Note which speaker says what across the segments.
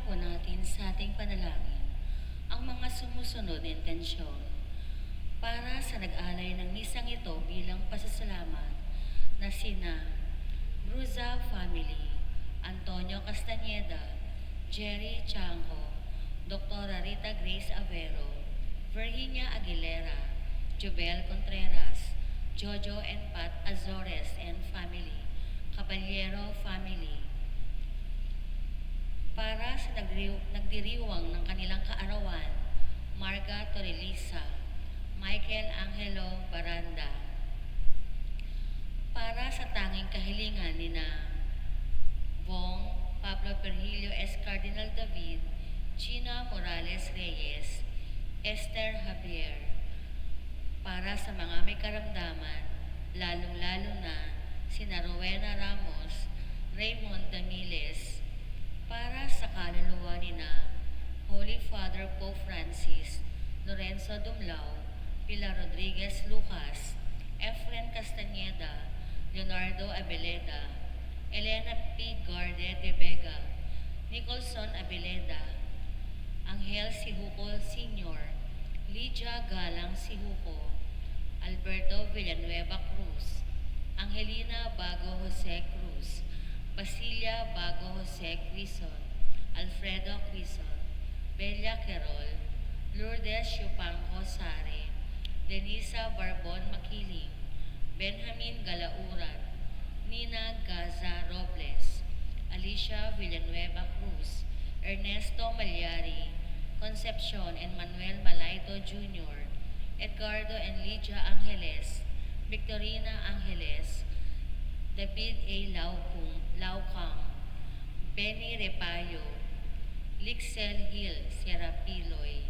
Speaker 1: po natin sa ating panalangin ang mga sumusunod na intensyon para sa nag-alay ng misang ito bilang pasasalamat na sina Bruza Family, Antonio Castañeda, Jerry Chanco, Dr. Rita Grace Avero, Virginia Aguilera, Jobel Contreras, Jojo and Pat Azores and Family, Caballero Family, para sa nagdiriwang ng kanilang kaarawan, Marga Torelisa, Michael Angelo Baranda, para sa tanging kahilingan ni na Bong Pablo Virgilio S. Cardinal David, Gina Morales Reyes, Esther Javier, para sa mga may karamdaman, lalong-lalo na sina Rowena Ramos, Raymond Damiles, para sa kaluluwa ni na Holy Father Pope Francis, Lorenzo Dumlao, Pilar Rodriguez Lucas, Efren Castañeda, Leonardo Abeleda, Elena P. Garde de Vega, Nicholson Abeleda, Angel Sihuco Sr., Lydia Galang Sihuco, Alberto Villanueva Cruz, Angelina Bago Jose Cruz, Basilia Bago Jose Quizon, Alfredo Quizon, Bella Querol, Lourdes Yupanco Sare, Denisa Barbon Makiling, Benjamin Galauran, Nina Gaza Robles, Alicia Villanueva Cruz, Ernesto Malyari, Concepcion and Manuel Malaito Jr., Edgardo and Lydia Angeles, Victorina Angeles, David A. Laucang, Benny Repayo, Lixel Hill Serapiloy,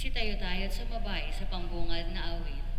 Speaker 1: Magsitayo tayo at sumabay sa pambungad na awit.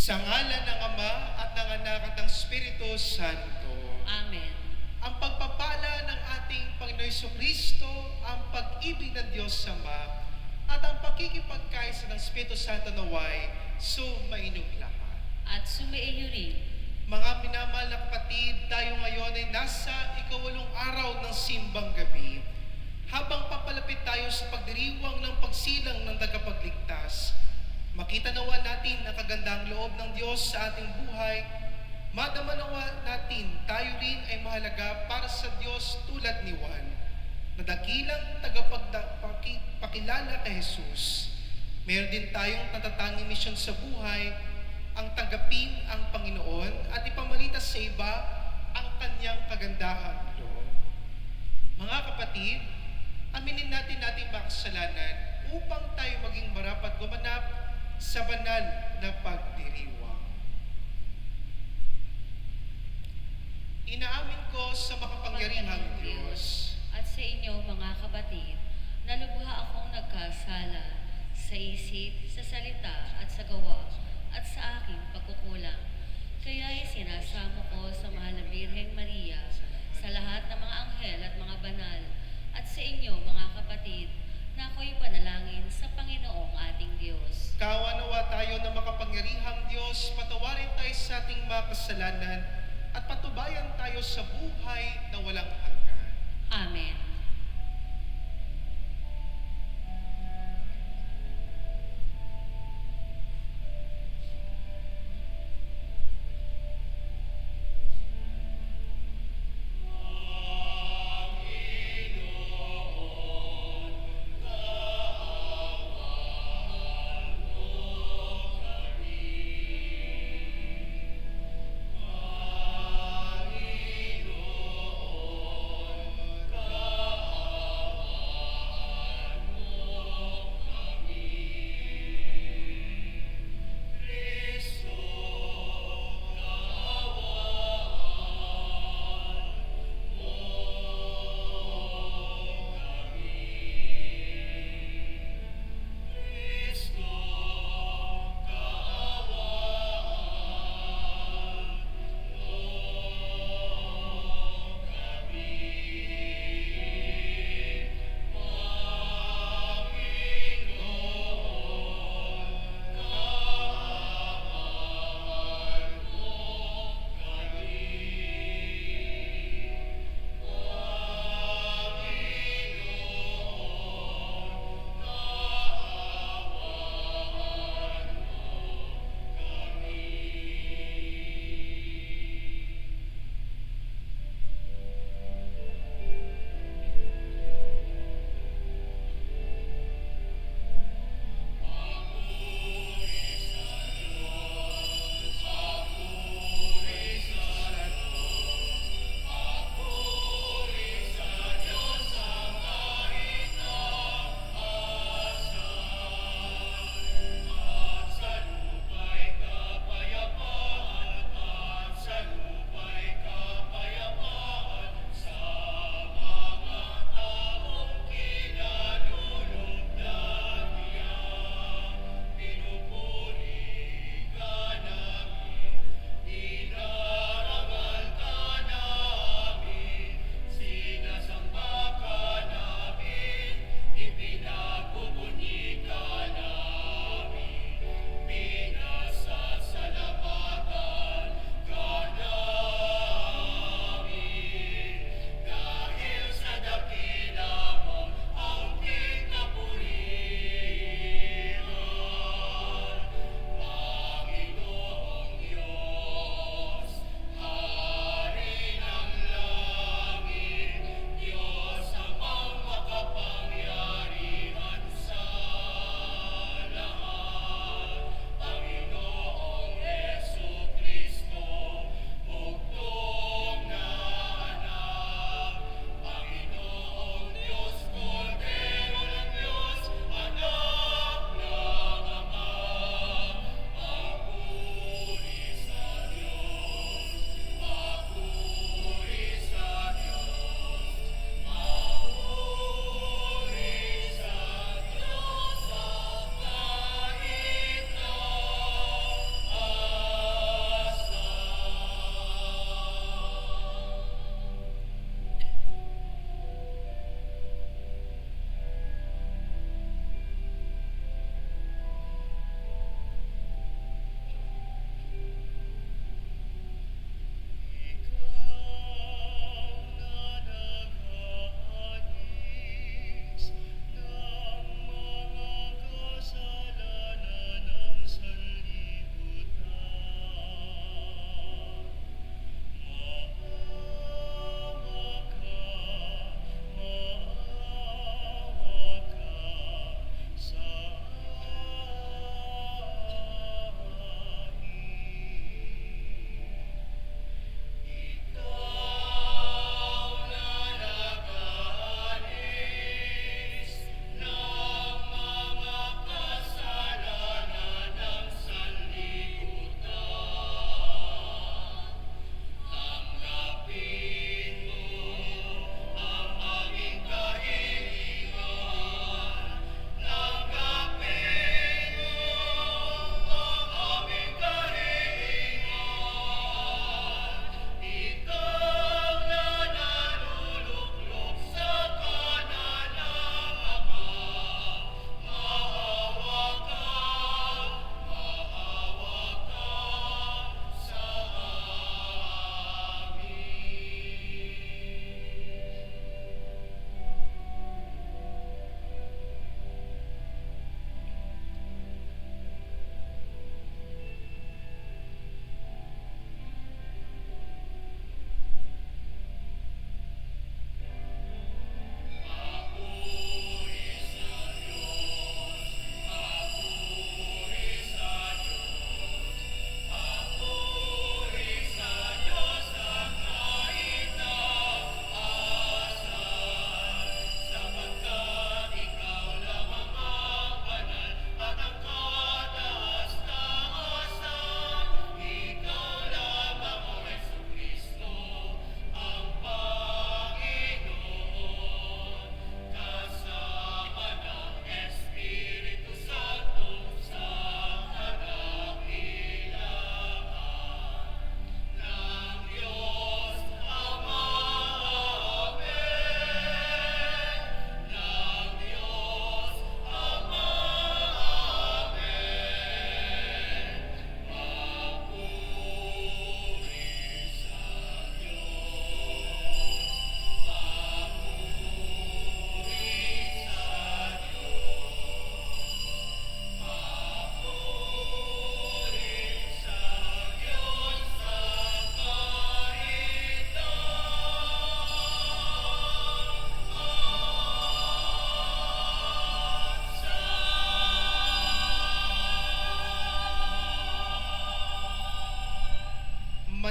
Speaker 2: Sa ngalan ng Ama at ng Anak at ng Espiritu Santo.
Speaker 1: Amen.
Speaker 2: Ang pagpapala ng ating Panginoon Kristo, ang pag-ibig ng Diyos Ama, at ang pakikipagkaisa ng Espiritu Santo naway sumainyong lahat.
Speaker 1: At sumaiyo rin.
Speaker 2: Mga minamahal na kapatid, tayo ngayon ay nasa ikawalong araw ng simbang gabi. Habang papalapit tayo sa pagdiriwang ng pagsilang ng tagapagligtas, makita nawa natin ang kagandang loob ng Diyos sa ating buhay. Madama nawa natin tayo rin ay mahalaga para sa Diyos tulad ni Juan, na dakilang tagapagpakilala kay Jesus. Meron din tayong natatanging misyon sa buhay, ang tanggapin ang Panginoon at ipamalita sa iba ang kanyang kagandahang loob. Mga kapatid, aminin natin ating mga kasalanan upang tayo maging marapat gumanap sa banal na pagdiriwang. Inaamin ko sa makapangyarihang Diyos
Speaker 1: at sa inyo mga kapatid, na lubha akong nagkasala sa isip, sa salita at sa gawa at sa aking pagkukulang. Kaya sinasamo ko sa mahal na Birheng Maria, sa lahat ng mga anghel at mga banal, at sa inyo mga kapatid, na ako'y panalangin sa Panginoong ating Diyos.
Speaker 2: Kawa nawa tayo na makapangyarihang Diyos, patawarin tayo sa ating mga kasalanan at patubayan tayo sa buhay na walang hanggan.
Speaker 1: Amen.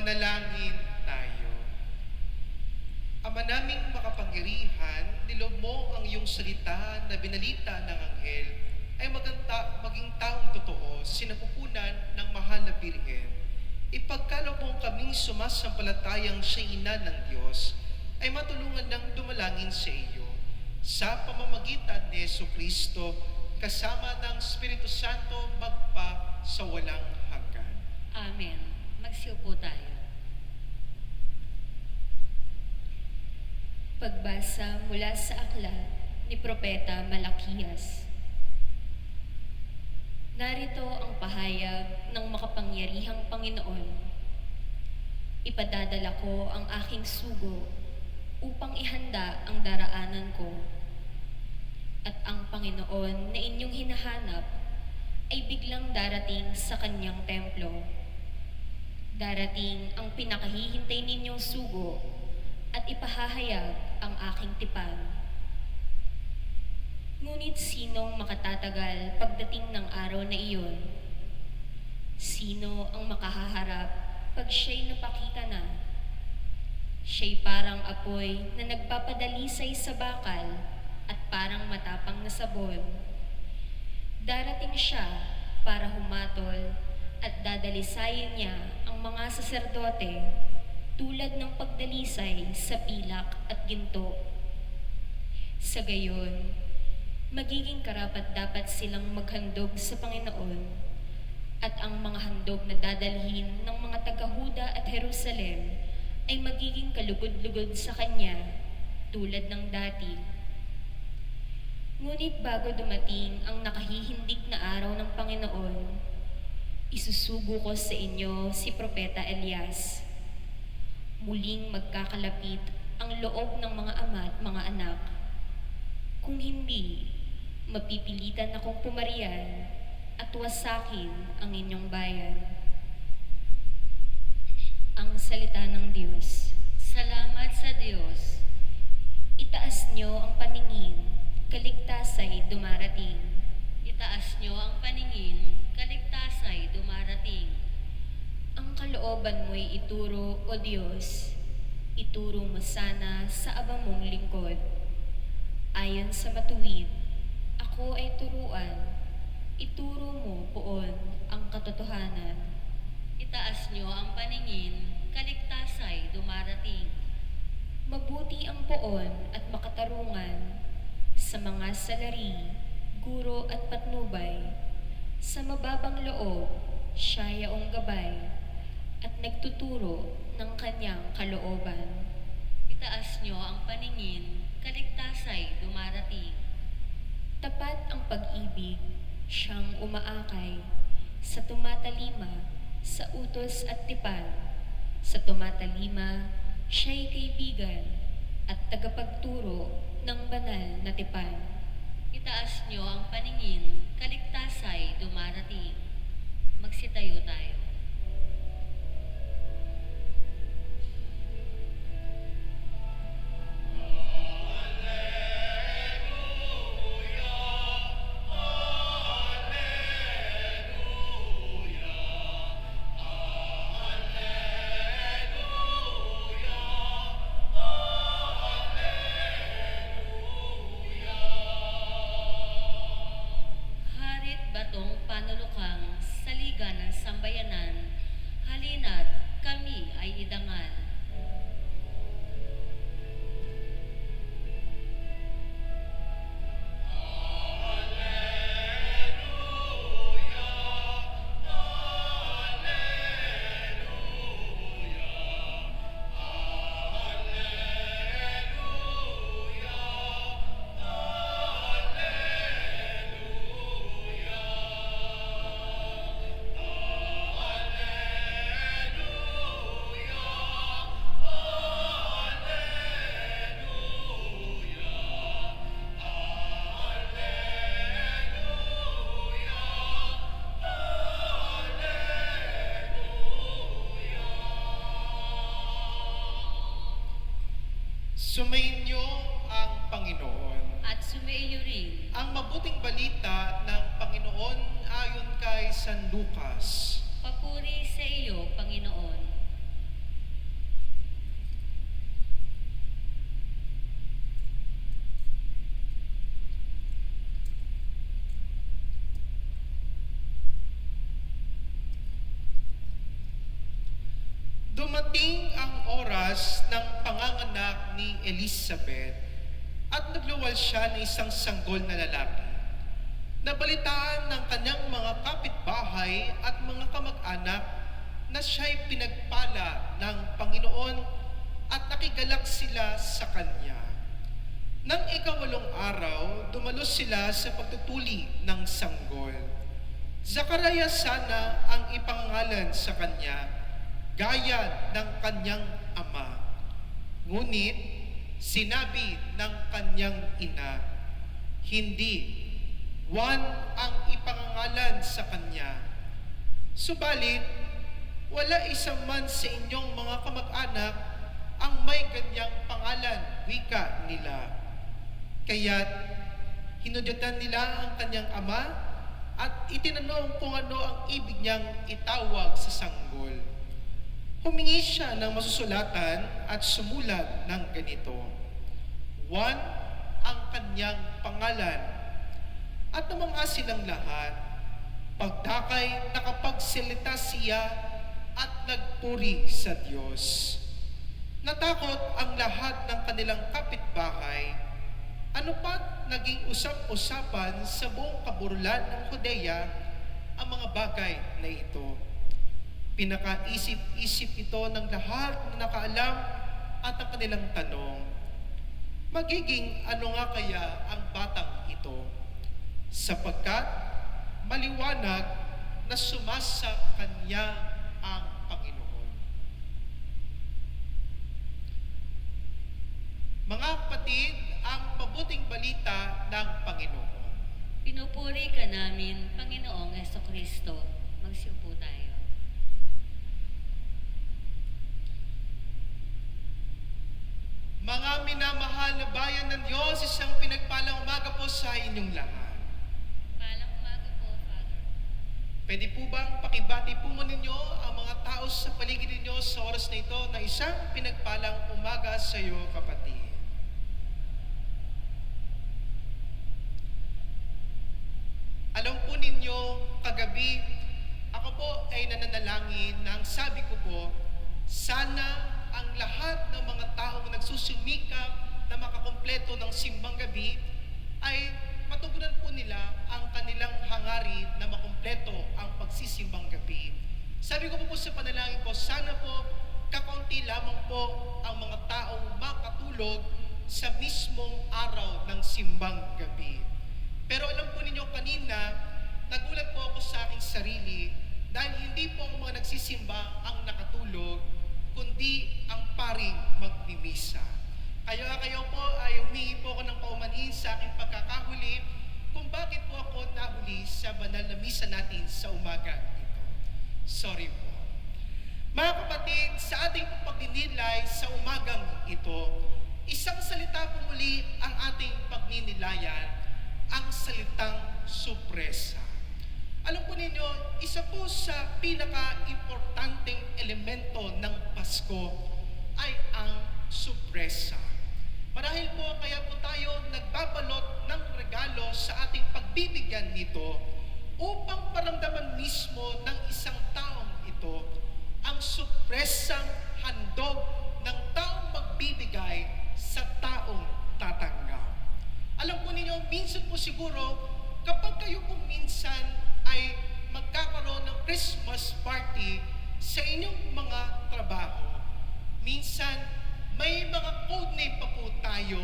Speaker 2: Manalangin tayo. Ama naming makapangyarihan, nilob mo ang iyong salita na binalita ng anghel ay maging taong totoo sa sinapupunan ng mahal na Birhen. Ipagkaloob mo kaming sumasampalatayang siya ina ng Diyos ay matulungan ng dumalangin sa iyo sa pamamagitan ni Jesucristo kasama ng Espiritu Santo magpa sa walang hanggan.
Speaker 1: Amen. Magsiupo tayo.
Speaker 3: Pagbasa mula sa aklat ni Propeta Malakias. Narito ang pahayag ng makapangyarihang Panginoon. Ipadadala ko ang aking sugo upang ihanda ang daraanan ko. At ang Panginoon na inyong hinahanap ay biglang darating sa kanyang templo. Darating ang pinakahihintay ninyong sugo at ipahahayag ang aking tipan. Ngunit sinong makatatagal pagdating ng araw na iyon? Sino ang makahaharap pag siya'y napakita na? Siya'y parang apoy na nagpapadalisay sa bakal at parang matapang na sabon. Darating siya para humatol at dadalisayin niya ang mga saserdote tulad ng pagdalisay sa pilak at ginto. Sa gayon, magiging karapat-dapat silang maghandog sa Panginoon at ang mga handog na dadalhin ng mga taga-Huda at Jerusalem ay magiging kalugod-lugod sa Kanya tulad ng dati. Ngunit bago dumating ang nakahihindig na araw ng Panginoon, isusugo ko sa inyo si Propeta Elias. Muling magkakalapit ang loob ng mga ama at mga anak. Kung hindi, mapipilitan akong pumarian at wasakin ang inyong bayan. Ang salita ng Diyos.
Speaker 1: Salamat sa Diyos.
Speaker 3: Itaas niyo ang paningin, kaligtasay dumarating.
Speaker 1: Itaas niyo ang paningin, kaligtasay dumarating.
Speaker 3: Ang kalooban mo'y ituro, O Diyos, ituro mo sana sa abang mong lingkod. Ayon sa matuwid, ako ay turuan, ituro mo poon ang katotohanan.
Speaker 1: Itaas niyo ang paningin, kaligtasay dumarating.
Speaker 3: Mabuti ang poon at makatarungan sa mga salari, guro at patnubay. Sa mababang loob, siya yaong gabay at nagtuturo ng kanyang kalooban.
Speaker 1: Itaas niyo ang paningin, kaligtasay dumarating.
Speaker 3: Tapat ang pag-ibig, siyang umaakay, sa tumatalima, sa utos at tipan. Sa tumatalima, siya'y kaibigan at tagapagturo ng banal na tipan.
Speaker 1: Itaas niyo ang paningin, kaligtasay dumarating. Magsitayo tayo. Harit batong panulukang saligan ng sambayanan, halina't kami ay idangal.
Speaker 2: Sumainyo ang Panginoon.
Speaker 1: At sumaiyo rin.
Speaker 2: Ang mabuting balita ng Panginoon ayon kay San Lucas.
Speaker 1: Papuri sa iyo, Panginoon.
Speaker 2: dumating ang oras ng panganganak ni Elizabeth at nagluwal siya ng isang sanggol na lalaki. Nabalitaan ng kanyang mga kapitbahay at mga kamag-anak na siya'y pinagpala ng Panginoon at nakigalak sila sa kanya. Nang ikawalong araw, dumalos sila sa pagtutuli ng sanggol. Zachariah sana ang ipangalan sa kanya, gaya ng kanyang ama. Ngunit, sinabi ng kanyang ina, hindi, Juan ang ipangalan sa kanya. Subalit, wala isa man sa inyong mga kamag-anak ang may ganyang pangalan, wika nila. Kaya't hinudyatan nila ang kanyang ama at itinanong kung ano ang ibig niyang itawag sa sanggol. Humingi siya ng masusulatan at sumulat ng ganito, Juan ang kanyang pangalan. At namangha silang lahat, pagdakay nakapagsalita siya at nagpuri sa Diyos. Natakot ang lahat ng kanilang kapitbahay. Ano pa't naging usap-usapan sa buong kaburulan ng Judea ang mga bagay na ito. Pinakaisip-isip ito ng lahat na nakaalam at ang kanilang tanong, magiging ano nga kaya ang batang ito? Sapagkat maliwanag na sumasa kanya ang Panginoon. Mga kapatid, ang mabuting balita ng Panginoon.
Speaker 1: Pinupuri ka namin, Panginoong Jesucristo. Magsiupo tayo.
Speaker 2: Mga minamahal na bayan ng Diyos, isang pinagpalang umaga po sa inyong lahat.
Speaker 1: Palang umaga po, Father.
Speaker 2: Pwede po bang pakibati po mo ninyo ang mga tao sa paligid ninyo sa oras na ito na isang pinagpalang umaga sa iyo, kapatid? Alam po ninyo, kagabi, ako po ay nananalangin na ang sabi ko po, sana ang lahat ng mga taong nagsusumikap na makakumpleto ng simbang gabi ay matugunan po nila ang kanilang hangarin na makumpleto ang pagsisimbang gabi. Sabi ko po sa panalangin ko, sana po kakaunti lamang po ang mga taong makatulog sa mismong araw ng simbang gabi. Pero alam po ninyo kanina, nagulat po ako sa aking sarili dahil hindi po ang mga nagsisimba ang nakatulog, kundi ang paring magmimisa. Kaya kayo po ay humingi po ako ng paumanhin sa aking pagkakahuli kung bakit po ako nahuli sa banal na misa natin sa umaga ito. Sorry po. Mga kapatid, sa ating pagninilay sa umagang ito, isang salita po muli ang ating pagninilayan, ang salitang sorpresa. Alam po ninyo, isa po sa pinaka-importanteng elemento ng Pasko ay ang sorpresa. Marahil po kaya po tayo nagbabalot ng regalo sa ating pagbibigyan nito upang paramdaman mismo ng isang taong ito ang sorpresang handog ng taong magbibigay sa taong tatanggap. Alam po ninyo, minsan po siguro, kapag kayo po minsan ay magkakaroon ng Christmas party sa inyong mga trabaho, minsan may mga codename pa po tayo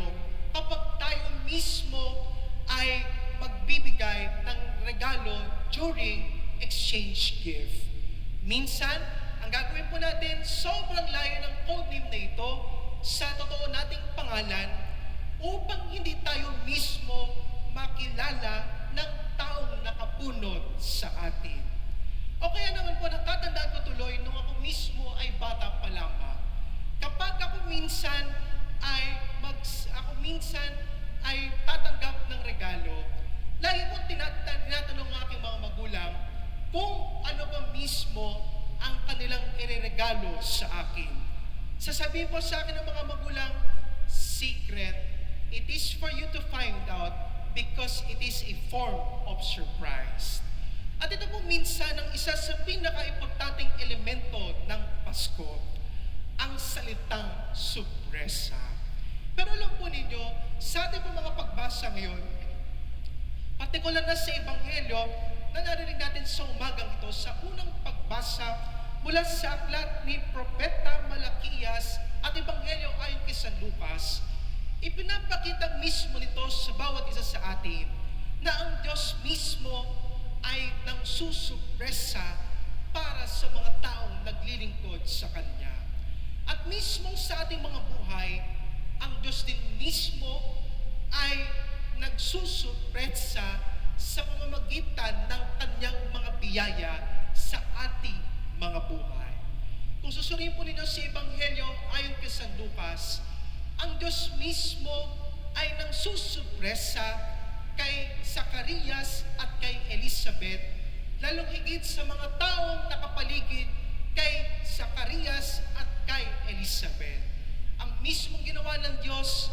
Speaker 2: kapag tayo mismo ay magbibigay ng regalo during exchange gift. Minsan, ang gagawin po natin, sobrang layo ng codename na ito sa totoo nating pangalan upang hindi tayo mismo makilala ng taong nakapunod sa atin. O kaya naman po, natatandaan ko tuloy nung ako mismo ay bata pa lamang. Kapag ako minsan ay tatanggap ng regalo, lagi ko tinatanong ng aking mga magulang kung ano ba mismo ang kanilang ireregalo sa akin. Sasabihin po sa akin ng mga magulang, secret. It is for you to find out because it is a form of surprise. At ito po minsan ang isa sa pinaka-importanteng elemento ng Pasko. sorpresa. Pero alam po ninyo, sa ating po mga pagbasa ngayon, partikular na sa Ebanghelyo, na narinig natin sa umagang ito, sa unang pagbasa mula sa aklat ni Propeta Malakias at Ebanghelyo ayon kay San Lucas, ipinapakita mismo nito sa bawat isa sa atin na ang Diyos mismo ay nang susupresa para sa mga taong naglilingkod sa Kanya. At mismo sa ating mga buhay, ang Diyos din mismo ay nagsusurpresa sa pamamagitan ng Kanyang mga biyaya sa ating mga buhay. Kung susuriin po ninyo si Ebanghelyo ayon kay San Lucas, ang Diyos mismo ay nagsusurpresa kay Zacarias at kay Elizabeth, lalong higit sa mga taong nakapaligid kay Zacarias at kay Elizabeth. Ang mismong ginawa ng Diyos,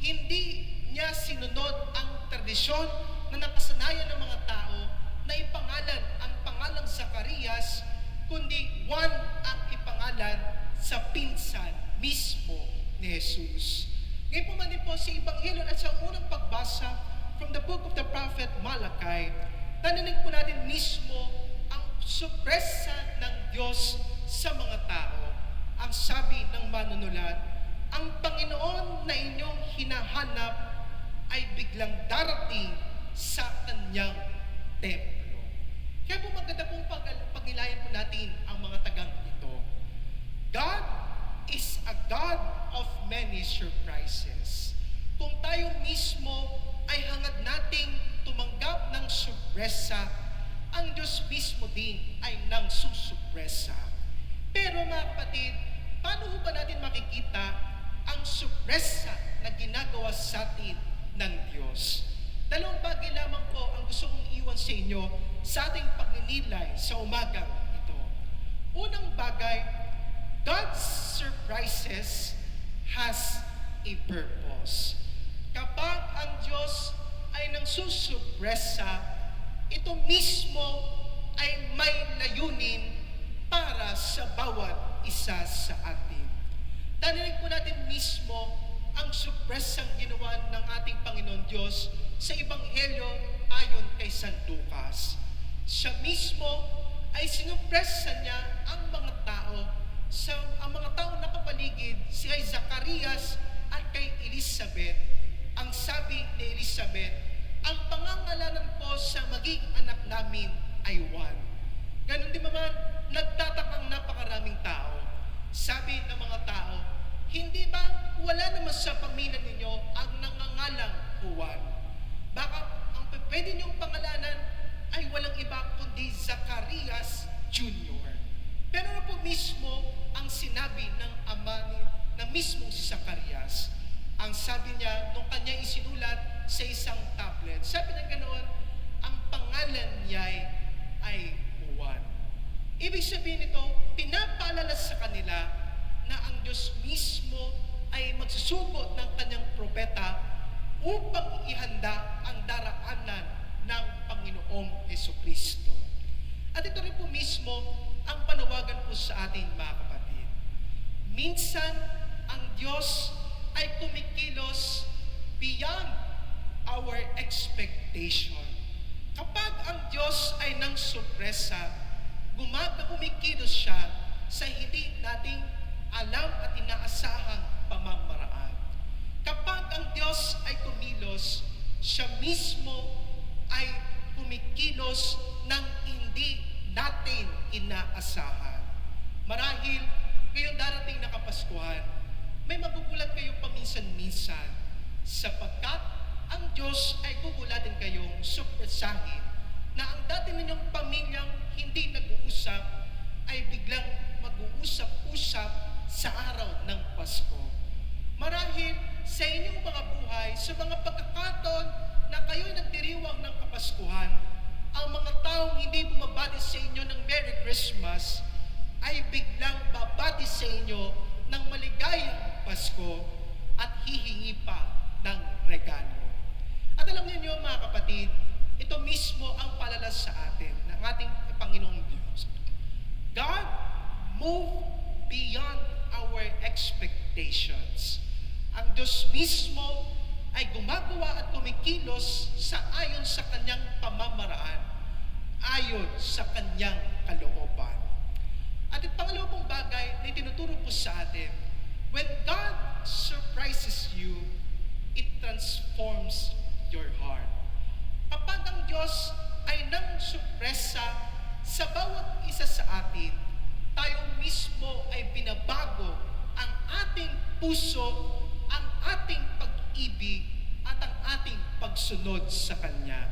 Speaker 2: hindi niya sinunod ang tradisyon na nakasanayan ng mga tao na ipangalan ang pangalang Zacarias, kundi Juan ang ipangalan sa pinsan mismo ni Jesus. Ngayon po man din po sa Ebanghelyo at sa unang pagbasa from the book of the prophet Malachi, narinig po natin mismo ang sorpresa ng Diyos sa mga tao. Ang sabi ng manunulat, ang Panginoon na inyong hinahanap ay biglang darating sa Kanyang templo. Kaya po maganda pong pagnilayan po natin ang mga tagang ito. God is a God of many surprises. Kung tayo mismo ay hangad nating tumanggap ng sorpresa, ang Diyos mismo din ay nang susurpresa. Pero mga kapatid, paano ba natin makikita ang sorpresa na ginagawa sa atin ng Diyos? Dalawang bagay lamang po ang gusto kong iwan sa inyo sa ating pagninilay sa umagang ito. Unang bagay, God's surprises has a purpose. Kapag ang Diyos ay nang susurpresa, ito mismo ay may layunin para sa bawat isa sa atin. Narinig po natin mismo ang surpresang ginawa ng ating Panginoon Diyos sa Ebanghelyo ayon kay San Lucas. Siya mismo ay sinupresa niya ang mga tao ang mga tao nakapaligid si kay Zacarias at kay Elizabeth. Ang sabi ni Elizabeth, ang pangangalanan ko sa maging anak namin ay Juan. Ganon din naman, nagtatakang napakaraming tao. Sabi ng mga tao, hindi ba wala naman sa pamilya ninyo ang nangangalang Juan? Baka ang pwede niyong pangalanan ay walang iba kundi Zacarias Jr. Pero na po mismo ang sinabi ng ama na mismo si Zacarias. Ang sabi niya, nung kanya isinulat sa isang tablet, sabi niya ganoon, ang pangalan niya ay Juan. Ibig sabihin nito, pinapaalala sa kanila na ang Diyos mismo ay magsusugo ng kanyang propeta upang ihanda ang daraanan ng Panginoong Jesucristo. At ito rin po mismo ang panawagan po sa atin, mga kapatid. Minsan, ang Diyos ay kumikilos beyond our expectation. Kapag ang Diyos ay nang sorpresa, kumikilos siya sa hindi nating alam at inaasahang pamamaraan. Kapag ang Diyos ay kumilos, siya mismo ay kumikilos ng hindi natin inaasahan. Marahil, ngayong darating na Kapaskuhan, may magugulat kayo paminsan-minsan sapagkat ang Diyos ay gugulatin kayong surpresahin na ang dati ninyong pamilyang hindi nag-uusap ay biglang mag-uusap-usap sa araw ng Pasko. Marahil sa inyong mga buhay, sa mga pagkakataon na kayo'y nagdiriwang ng Kapaskuhan, ang mga taong hindi bumabati sa inyo ng Merry Christmas ay biglang babati sa inyo ng maligayang Pasko at hihingi pa ng regalo. At alam niyo mga kapatid, ito mismo ang paalala sa atin ng ating Panginoong Diyos. God moved beyond our expectations. Ang Diyos mismo ay gumagawa at kumikilos sa ayon sa kanyang pamamaraan, ayon sa kanyang kalooban. At ang pangalawa pong bagay na itinuturo po sa atin, when God surprises you, it transforms your heart. Kapag ang Diyos ay nang surpresa sa bawat isa sa atin, tayo mismo ay binabago ang ating puso, ang ating pag-ibig, at ang ating pagsunod sa Kanya.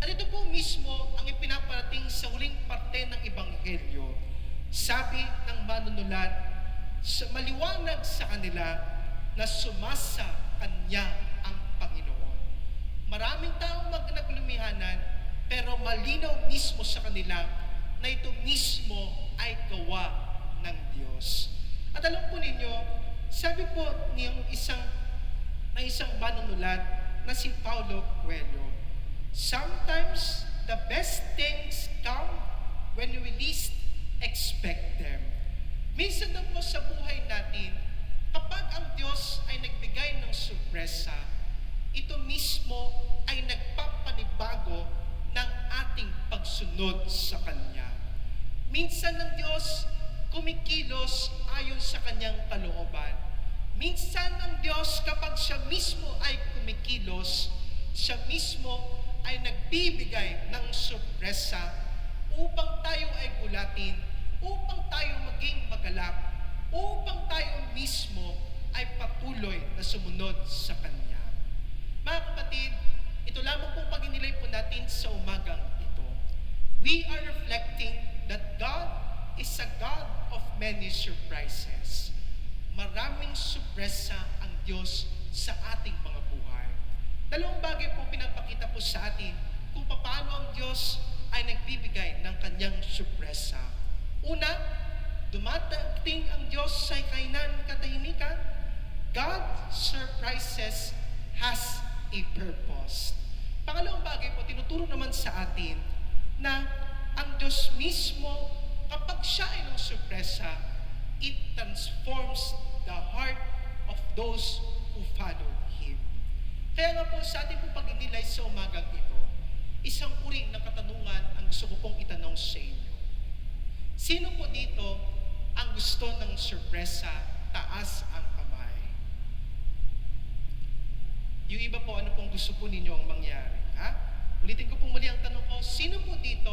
Speaker 2: At ito po mismo ang ipinaparating sa huling parte ng Ebanghelyo. Sabi ng manunulat, maliwanag sa kanila na sumasa Kanya ang Panginoon. Maraming tao naglumihanan, pero malinaw mismo sa kanila na ito mismo ay gawa ng Diyos. At alam po ninyo, sabi po niyang isang manunulat na si Paulo Coelho, sometimes the best things come when we least expect them. Minsan na po sa buhay natin, kapag ang Diyos ay nagbigay ng sorpresa, ito mismo ay nagpapanibago ng ating pagsunod sa Kanya. Minsan ng Diyos kumikilos ayon sa Kanyang kalooban. Minsan ng Diyos kapag Siya mismo ay kumikilos, Siya mismo ay nagbibigay ng sorpresa upang tayo ay gulatin, upang tayo maging magalak, upang tayo mismo ay patuloy na sumunod sa Kanya. Mga kapatid, ito lamang pong pag-inilay po natin sa umagang ito. We are reflecting that God is a God of many surprises. Maraming sorpresa ang Diyos sa ating mga buhay. Dalawang bagay po pinapakita po sa atin kung paano ang Diyos ay nagbibigay ng kanyang sorpresa. Una, dumadating ang Diyos sa kainan katahimikan. God surprises has a purpose. Pangalawang bagay po, tinuturo naman sa atin na ang Diyos mismo, kapag siya ay ng sorpresa, it transforms the heart of those who follow Him. Kaya nga po sa ating po pag-inilay sa umagang ito, isang uri ng katanungan ang gusto ko pong itanong sa inyo. Sino po dito ang gusto ng sorpresa? Taas ang kamay. Yung iba po, ano pong gusto po ninyo ang mangyari? Ha? Ulitin ko po muli ang tanong ko, sino po dito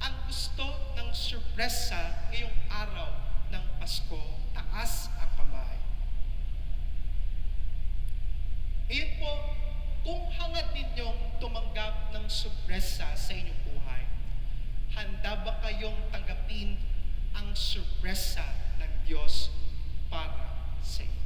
Speaker 2: ang gusto ng sorpresa ngayong araw ng Pasko? Taas ang kamay. Ngayon po, kung hangad ninyong tumanggap ng sorpresa sa inyong buhay, handa ba kayong tanggapin ang sorpresa ng Diyos para sa inyo?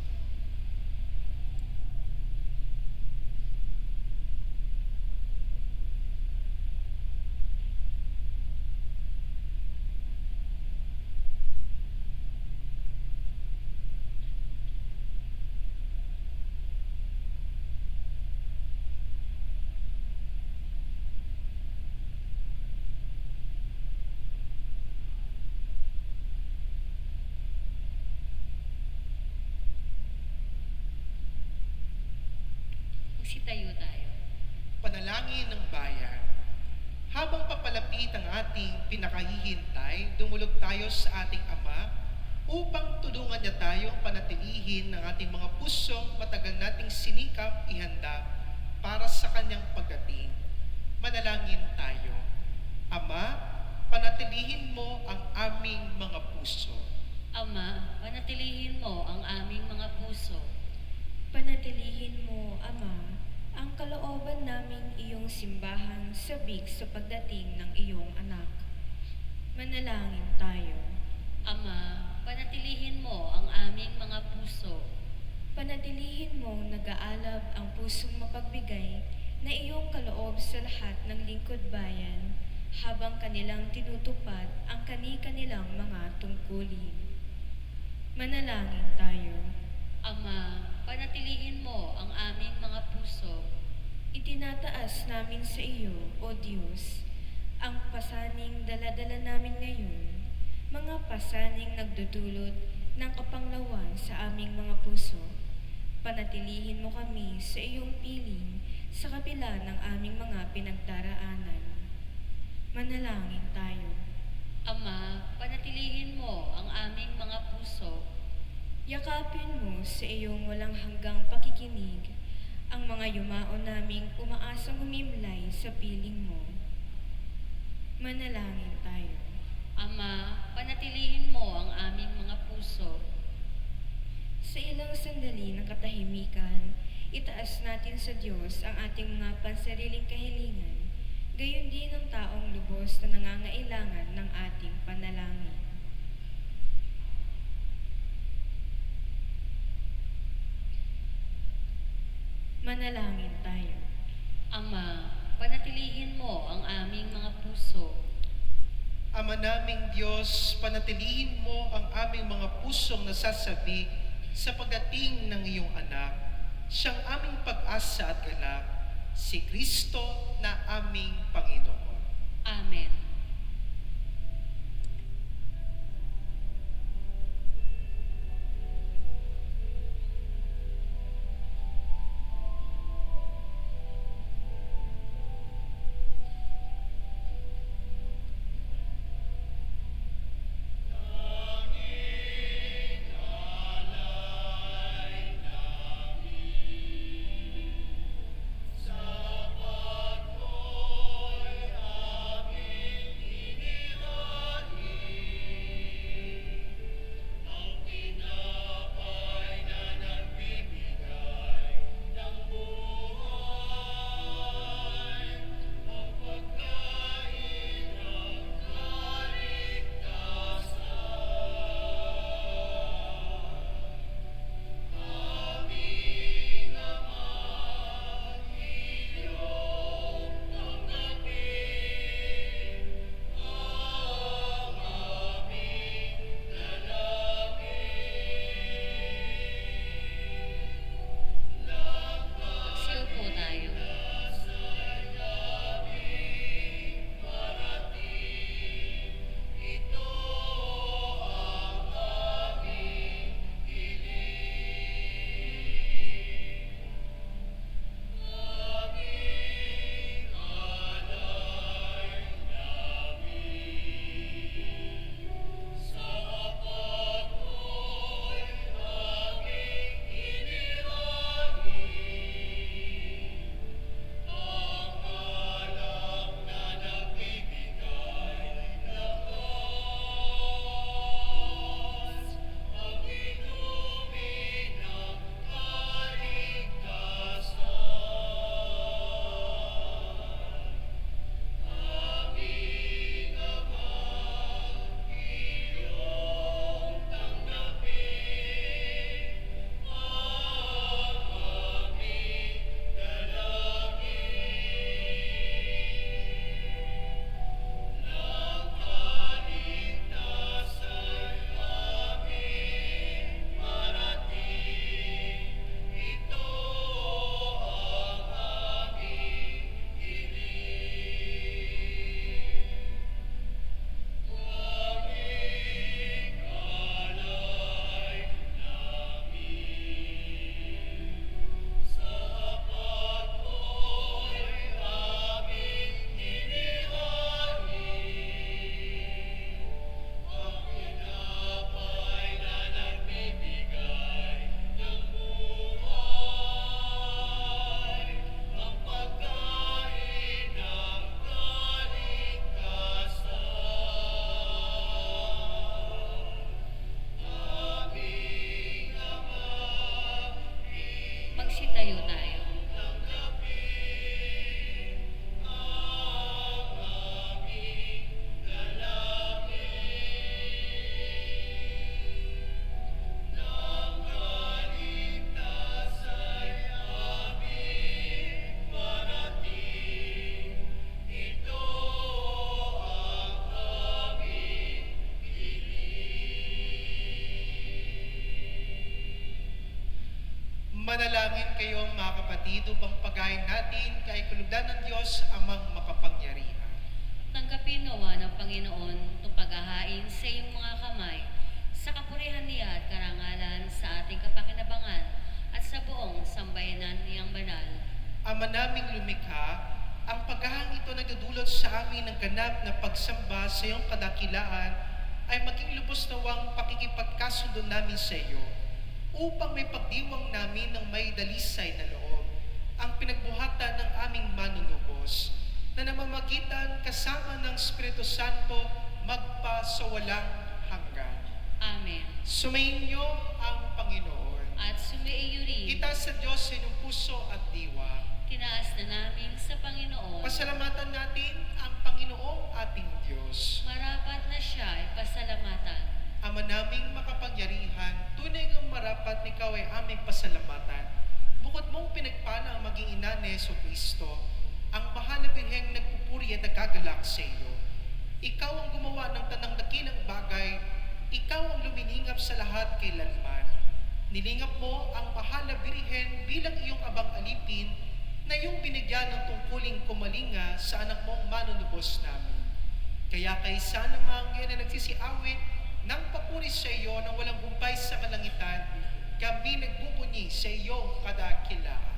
Speaker 1: Magsitayo tayo.
Speaker 2: Panalangin ng bayan. Habang papalapit ang ating pinakahihintay, dumulog tayo sa ating Ama upang tulungan niya tayong panatilihin ng ating mga pusong matagal nating sinikap ihanda para sa kanyang pagdating. Manalangin tayo. Ama, panatilihin mo ang aming mga puso.
Speaker 1: Ama, panatilihin mo ang aming mga puso.
Speaker 3: Panatilihin mo, Ama, ang kalooban naming iyong simbahan sabik sa pagdating ng iyong anak. Manalangin tayo.
Speaker 1: Ama, panatilihin mo ang aming mga puso.
Speaker 3: Panatilihin mong nag-aalab ang pusong mapagbigay na iyong kaloob sa lahat ng lingkod bayan habang kanilang tinutupad ang kani-kanilang mga tungkulin. Manalangin tayo.
Speaker 1: Ama, panatilihin mo ang aming mga puso.
Speaker 3: Itinataas namin sa iyo, O Diyos, ang pasaning dala-dala namin ngayon, mga pasaning nagdudulot ng kapanglawan sa aming mga puso. Panatilihin mo kami sa iyong piling sa kabila ng aming mga pinagdaraanan. Manalangin tayo.
Speaker 1: Ama, panatilihin mo ang aming mga puso.
Speaker 3: Yakapin mo sa iyong walang hanggang pakikinig ang mga yumao naming umaasang humimlay sa piling mo. Manalangin tayo.
Speaker 1: Ama, panatilihin mo ang aming mga puso.
Speaker 3: Sa ilang sandali ng katahimikan, itaas natin sa Diyos ang ating mga pansariling kahilingan, gayon din ang taong lubos na nangangailangan ng ating panalangin. Manalangin tayo.
Speaker 1: Ama, panatilihin mo ang aming mga puso.
Speaker 2: Ama naming Diyos, panatilihin mo ang aming mga pusong nasasabi sa pagdating ng iyong anak, siyang aming pag-asa at galak, si Kristo na aming Panginoon.
Speaker 1: Amen. Magsiupo tayo. Magsitayo tayo.
Speaker 2: Manalangin kayo mga kapatid upang pagayin natin kay kalugdan ng Diyos amang makapangyarihan.
Speaker 1: Tanggapin nawa ng Panginoon itong paghahain sa iyong mga kamay, sa kapurihan niya at karangalan sa ating kapakinabangan at sa buong
Speaker 2: paghahang ito nagdudulot sa amin ng ganap na pagsamba sa iyong kadakilaan ay maging lubos nawang pakikipagkasundo namin sa iyo upang may pagdiwang namin ng may dalisay na loob ang pinagbuhatan ng aming manunubos na namamagitan kasama ng Espiritu Santo magpasawalang hanggan.
Speaker 1: Amen.
Speaker 2: Sumainyo ang Panginoon.
Speaker 1: At sumaiyo rin,
Speaker 2: Itaas sa Diyos sa inyong puso at diwa.
Speaker 1: tinaas na namin sa Panginoon.
Speaker 2: Pasalamatan natin ang Panginoong ating Diyos.
Speaker 1: Marapat na siya ay pasalamatan.
Speaker 2: Ama naming makapangyarihan, tunay ngang marapat ikaw ay aming pasalamatan. Bukod mong pinagpala ang maging ina ni Jesucristo, ang mahal na birheng nagpupuri at nagkagalak sa iyo. Ikaw ang gumawa ng tanang dakilang bagay, ikaw ang luminingap sa lahat kailanman. Nilingap mo ang mahal na birhen bilang iyong abang alipin na iyong binigyan ng tungkuling kumalinga sa anak mong manunubos namin. Kaya kaysa namang yan na nagsisiawit ng papuri sa iyo na walang humpay sa kalangitan, kami nagbubunyi sa iyong kadakilaan.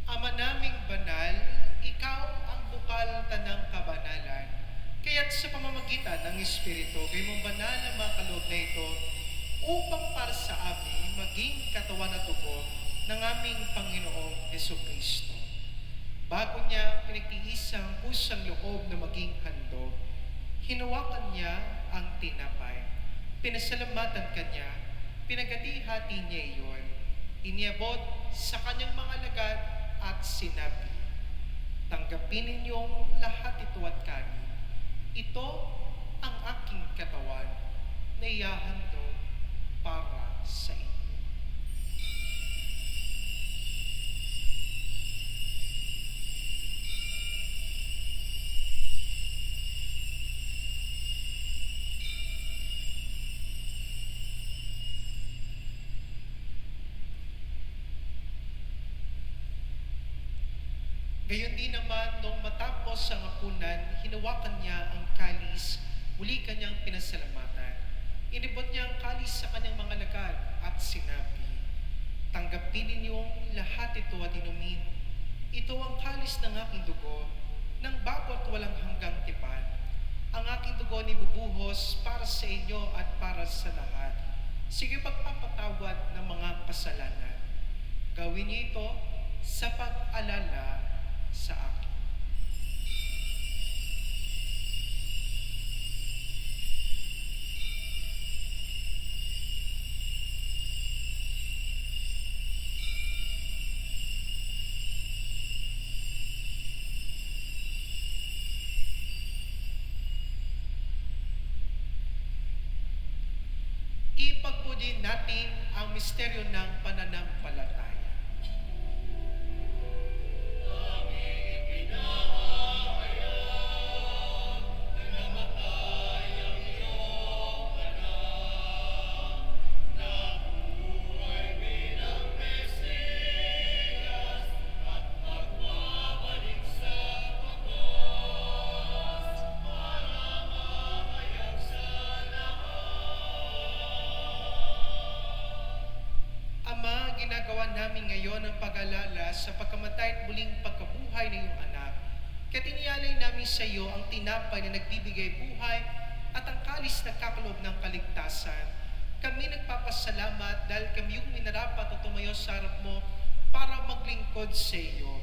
Speaker 2: Ama naming banal, ikaw ang bukal tanang kabanalan. Kaya't sa pamamagitan ng Espiritu, kayo mong banal na mga kaloob na ito, upang para sa amin maging katawan at dugo ng aming Panginoong Jesucristo. Bago niya pinagtiis ang pusang loob na maging handog, hinawakan niya ang tinapay. Pinasalamatan kanya, pinagati-hati niya iyon. Iniabot sa kanyang mga alagad at sinabi, tanggapin ninyong lahat ito at kanin. Ito ang aking katawan na ihahandog para sa inyo. Gayon din naman, nung matapos ang hapunan, hinawakan niya ang kalis, muli kanyang pinasalamatan. Inibot niya ang kalis sa kanyang mga alagad at sinabi, tanggapin ninyong lahat ito at inumin. Ito ang kalis ng aking dugo, ng bago at walang hanggang tipan. Ang aking dugo ni bubuhos para sa inyo at para sa lahat. Sige pagpapatawad ng mga kasalanan. Gawin niyo ito sa pag-alala sa akin. Ipagpudi natin ang misteryo ng pananampalataya. Ama, ginagawa namin ngayon ang pag-alala sa pagkamatay at muling pagkabuhay ng iyong anak. Kaya tinialay namin sa iyo ang tinapay na nagbibigay buhay at ang kalis na kakaloob ng kaligtasan. Kami nagpapasalamat dahil kami yung minarapat at tumayo sa harap mo para maglingkod sa iyo.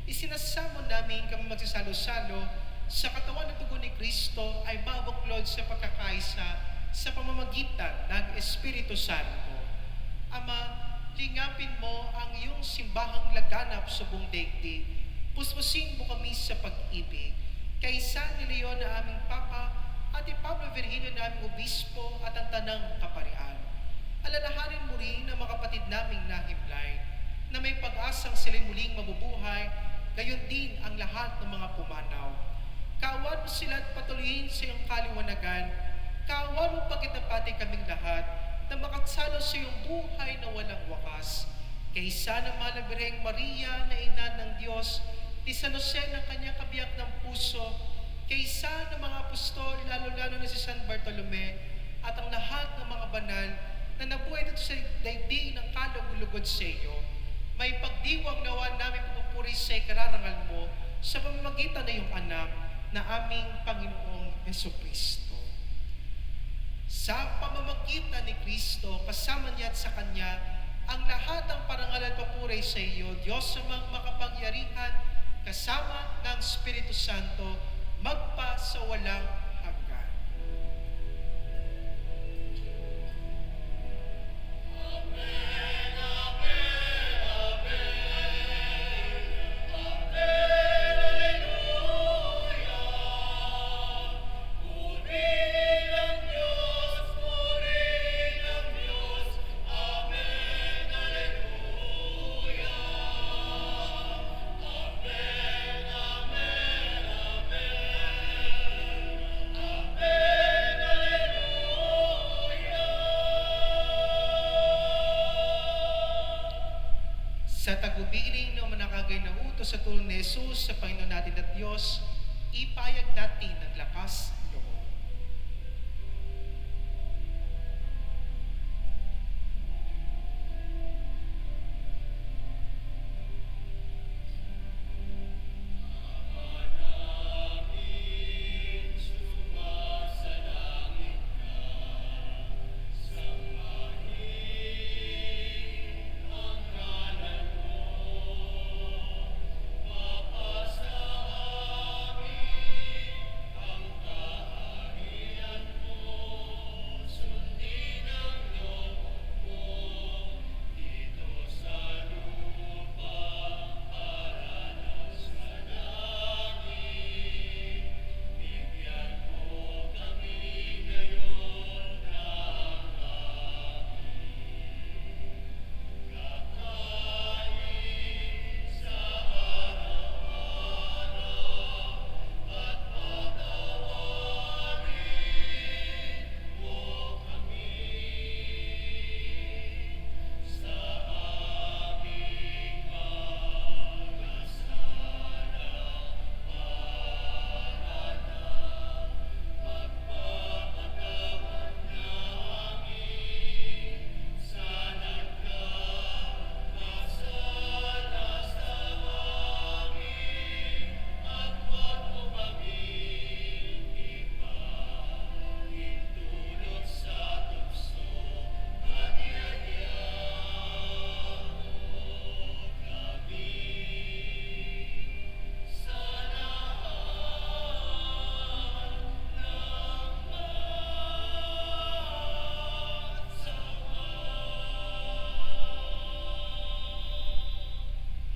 Speaker 2: Isinasamo namin kami magsasalo-salo sa katawan at dugo ni Kristo ay mabuklod sa pagkakaisa sa pamamagitan ng Espiritu Santo. Ama, lingapin mo ang iyong simbahang laganap sa buong daigdig. Puspusin mo kami sa pag-ibig. Kay San Leon na aming Papa, at ni Pablo Virgilio na aming Obispo at ang Tanang Kaparian. Alalahanin mo rin ang mga kapatid naming nahimlay, na may pag-asang sila'y muling mabubuhay, gayon din ang lahat ng mga pumanaw. Kaawan mo sila at patuloyin sa iyong kaliwanagan. Kaawan mo pagkitapati kaming lahat na makatsalo sa iyong buhay na walang wakas. Kaysa ng mahal na Birheng Maria na ina ng Diyos, ni San Jose ng kanyang kabiyak ng puso, kaysa ng mga apostol, lalo-lalo na si San Bartolome, at ang lahat ng mga banal na nabuhay dito sa daigdig ng kalugod sa iyo, may pagdiwang nawa namin pupuri sa ikararangal mo sa pamamagitan na iyong anak na aming Panginoong Hesukristo. Sa pamamagitan ni Kristo, kasama niya at sa Kanya, ang lahat ng parangal at papuri sa iyo, Diyos amang makapangyarihan, kasama ng Espiritu Santo, magpa sa walang hanggan. Sa tagubiling ng manakagay na utos sa tulong ni Jesus sa Panginoon natin at Diyos, ipayag natin ng lakas loob.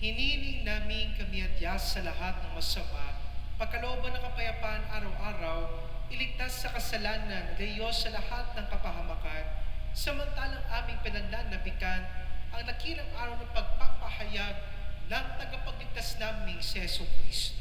Speaker 2: Hiniling namin kami at Diyos sa lahat ng masama, pagkalooban ng kapayapaan araw-araw, iligtas sa kasalanan, Diyos sa lahat ng kapahamakan, samantalang aming pinananabikan ang nakilang araw ng pagpapahayag ng tagapagligtas naming si Jesucristo.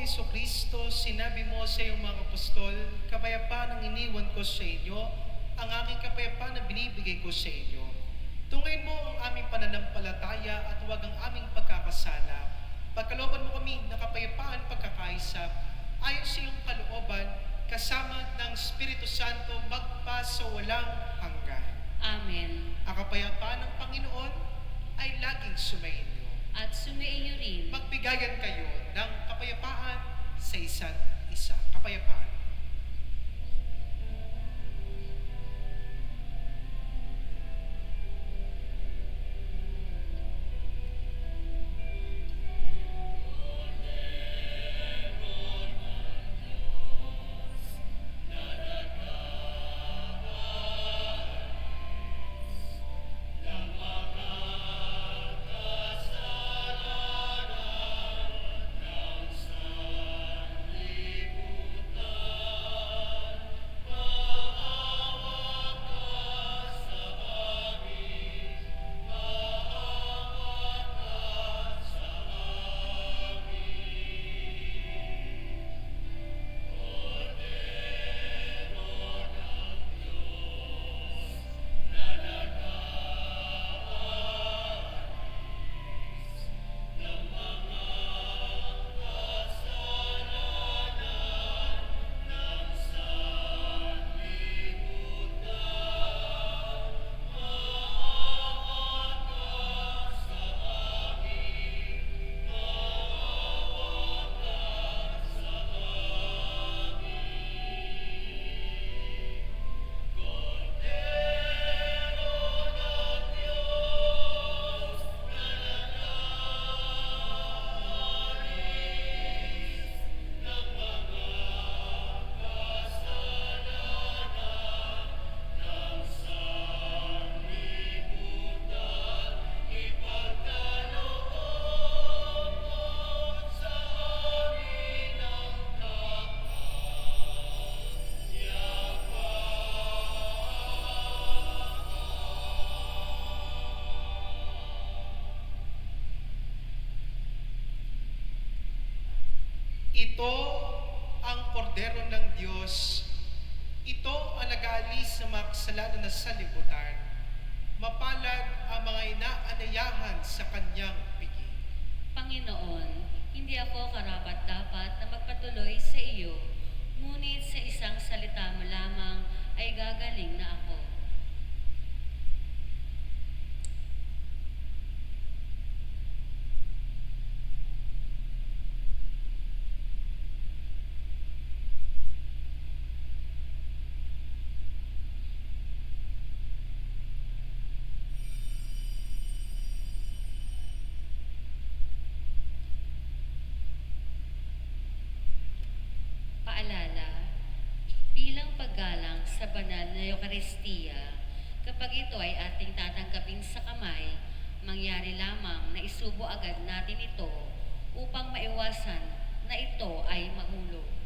Speaker 2: Jesucristo, sinabi mo sa iyong mga apostol, kapayapaan ang iniwan ko sa inyo, ang aking kapayapaan na binibigay ko sa inyo. Tungayin mo ang aming pananampalataya at huwag ang aming pagkakasala. Pagkalooban mo kami ng kapayapaan pagkakaisa, ayon sa iyong kalooban, kasama ng Espiritu Santo magpa sa walang hanggan.
Speaker 3: Amen.
Speaker 2: Ang kapayapaan ng Panginoon ay laging sumainyo.
Speaker 3: At sumaiyo rin.
Speaker 2: Magbigayan kayo ng kapayapaan sa isa't isa. Kapayapaan. Ito ang kordero ng Diyos. Ito ang nag-aalis sa mga kasalanan na sanlibutan. Mapalad ang mga inaanayahan sa kanyang piging.
Speaker 1: Panginoon, hindi ako karapat-dapat na magpatuloy sa iyo, ngunit sa isang salita mo lamang ay gagaling na ako. Paalala, bilang paggalang sa banal na Eucharistia, kapag ito ay ating tatanggapin sa kamay, mangyari lamang na isubo agad natin ito upang maiwasan na ito ay mahulog.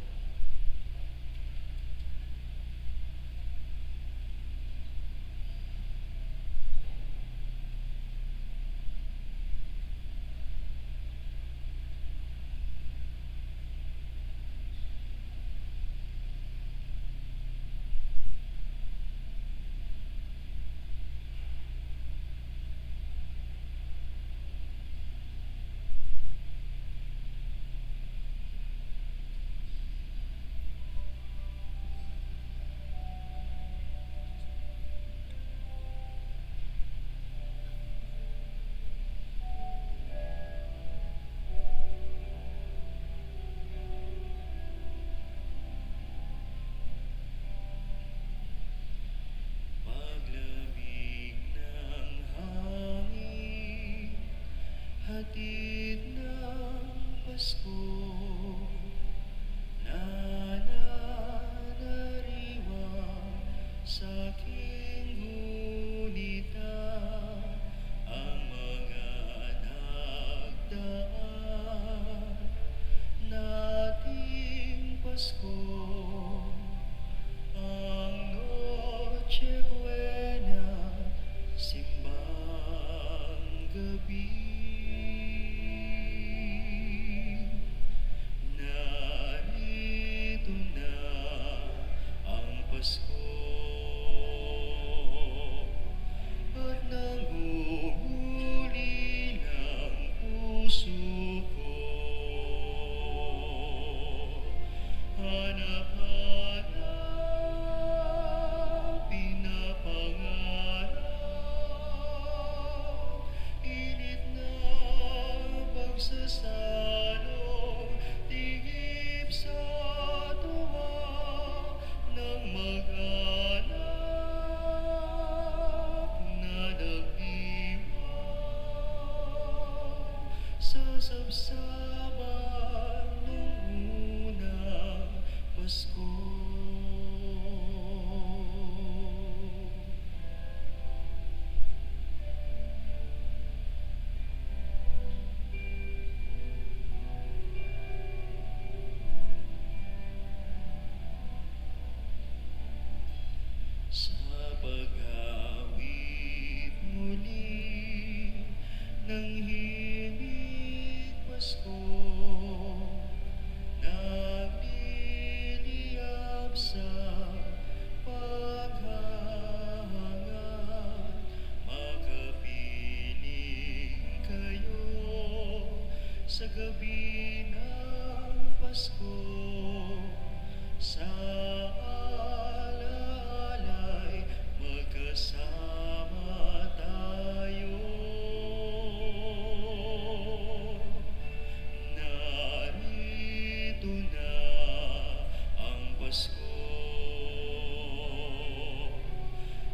Speaker 4: Paglamig ng hangin, hatid ng Pasko, nananariwang sa aking gunita ang mga nagdaan nating Pasko. Ang Noche Buena, simbang gabi, pagsasalong tigip sa tuwa ng mag-anak na nagdiwang sa sabsaban nung unang Pasko. Sa paghawig muli ng himig Pasko, nagliliyab sa paghahangad, makapiling kayo sa gabi ng Pasko. Sa alalay magkasama tayo. Narito na ang Pasko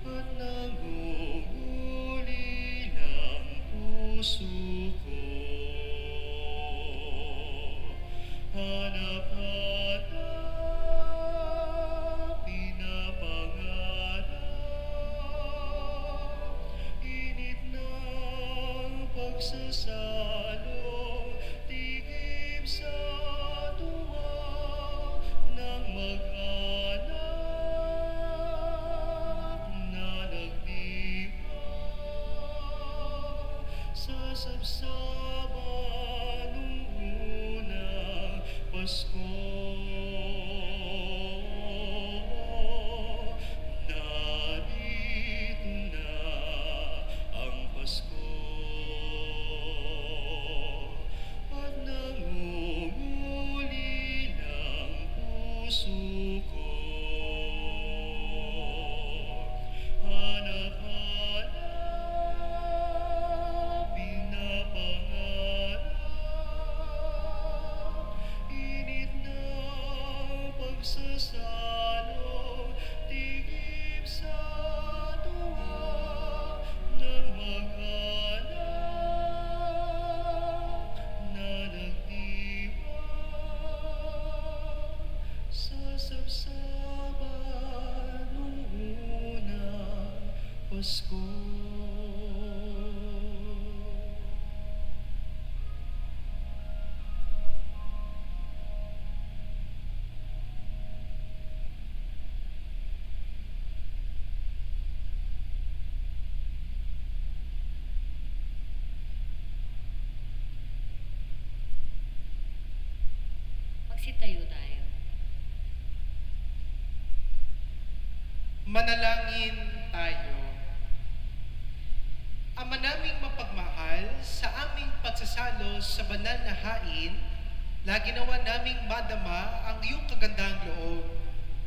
Speaker 4: at nangunguli ng puso ko. Hanap-hanap, pinapangarap, init ng pagsasalong tigip sa tuwa ng mag-anak na nagdiwang sa sabsaban nung unang Pasko. Narito na ang Pasko at nangunguli ng puso ko. Hanap-hanap, pinapangarap, init ng pagsasalong tigip sa tuwa ng mag-anak na nagdiwang sa sabsaban nung unang Pasko.
Speaker 1: Magsitayo tayo.
Speaker 2: Manalangin tayo. Ama naming mapagmahal, sa aming pagsasalo sa banal na hain, lagi nawa naming madama ang iyong kagandahang loob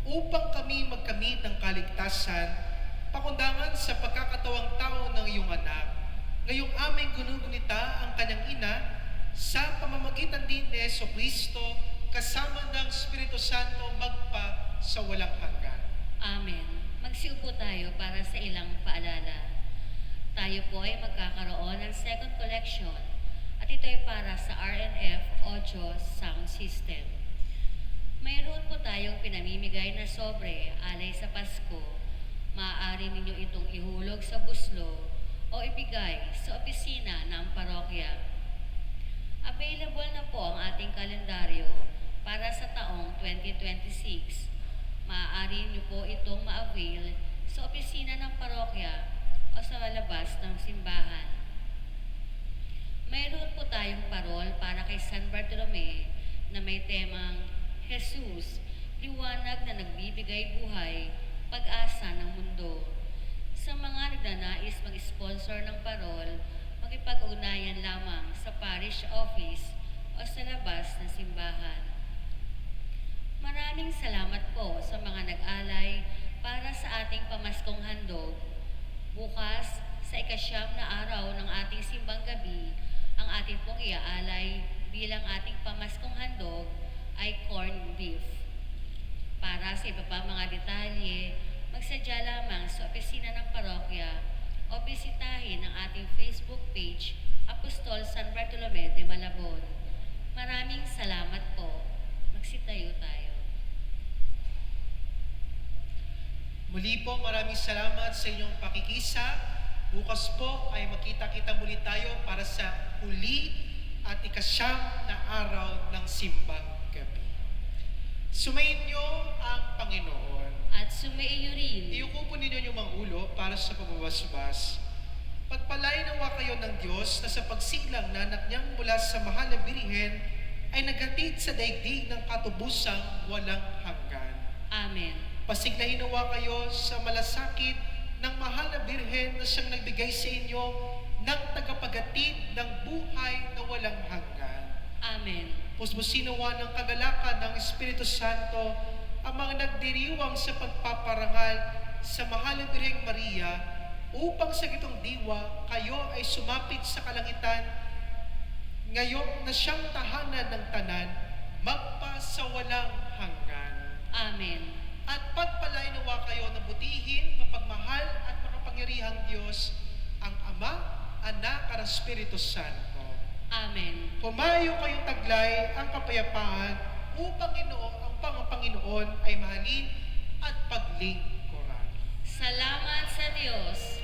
Speaker 2: upang kami magkamit ng kaligtasan, pakundangan sa pagkakatawang tao ng iyong anak. Ngayong aming gunugunita ang kanyang ina sa pamamagitan din ni Jesucristo kasama ng Espiritu Santo magpa sa walang hanggan.
Speaker 1: Amen. Magsiupo tayo para sa ilang paalala. Tayo po ay magkakaroon ng second collection at ito ay para sa RNF Audio Sound System. Mayroon po tayong pinamimigay na sobre alay sa Pasko. Maaari ninyo itong ihulog sa buslo o ibigay sa opisina ng parokya. Available na po ang ating kalendaryo para sa taong 2026. Maaari niyo po itong ma-avail sa opisina ng parokya o sa labas ng simbahan. Mayroon po tayong parol para kay San Bartolome na may temang Jesus, liwanag na nagbibigay buhay, pag-asa ng mundo. Sa mga nagnanais mag-sponsor ng parol, makipag-ugnayan lamang sa parish office o sa labas ng simbahan. Maraming salamat po sa mga nag-alay para sa ating pamaskong handog. Bukas, sa ika-9 na araw ng ating simbang gabi, Ang ating pong iaalay bilang ating pamaskong handog ay corned beef. Para sa iba pa mga detalye, magsadya lamang sa opisina ng parokya o bisitahin ang ating Facebook page, Apostol San Bartolome de Malabon. Maraming salamat po. Magsitayo tayo.
Speaker 2: Muli po, maraming salamat sa inyong pakikisa. Bukas po ay makita-kita muli tayo para sa huli at ikasyam na araw ng simbang gabi. Sumayin niyo ang Panginoon.
Speaker 1: At sumaiyo rin.
Speaker 2: Iukupo ninyo yung mga ulo para sa pagbabasbas. Pagpalain nawa kayo ng Diyos na sa pagsilang na anak niyang mula sa mahal na Birhen ay naghatid sa daigdig ng katubusang walang hanggan.
Speaker 1: Amen.
Speaker 2: Pasiglahin nawa kayo sa malasakit ng mahal na Birhen na siyang nagbigay sa inyo ng tagapagatid ng buhay na walang hanggan.
Speaker 1: Amen.
Speaker 2: Puspusin nawa ng kagalakan ng Espiritu Santo ang mga nagdiriwang sa pagpaparangal sa mahal na Birheng Maria upang sa gitong diwa kayo ay sumapit sa kalangitan ngayon na siyang tahanan ng tanan magpasawalang hanggan.
Speaker 1: Amen.
Speaker 2: At pagpalain nawa kayo na butihin, mapagmahal at makapangyarihang Diyos, ang Ama, Anak at Espiritu Santo.
Speaker 1: Amen.
Speaker 2: Pumayo kayong taglay ang kapayapaan upang ang Panginoon ay mahalin at paglingkuran.
Speaker 1: Salamat sa Diyos.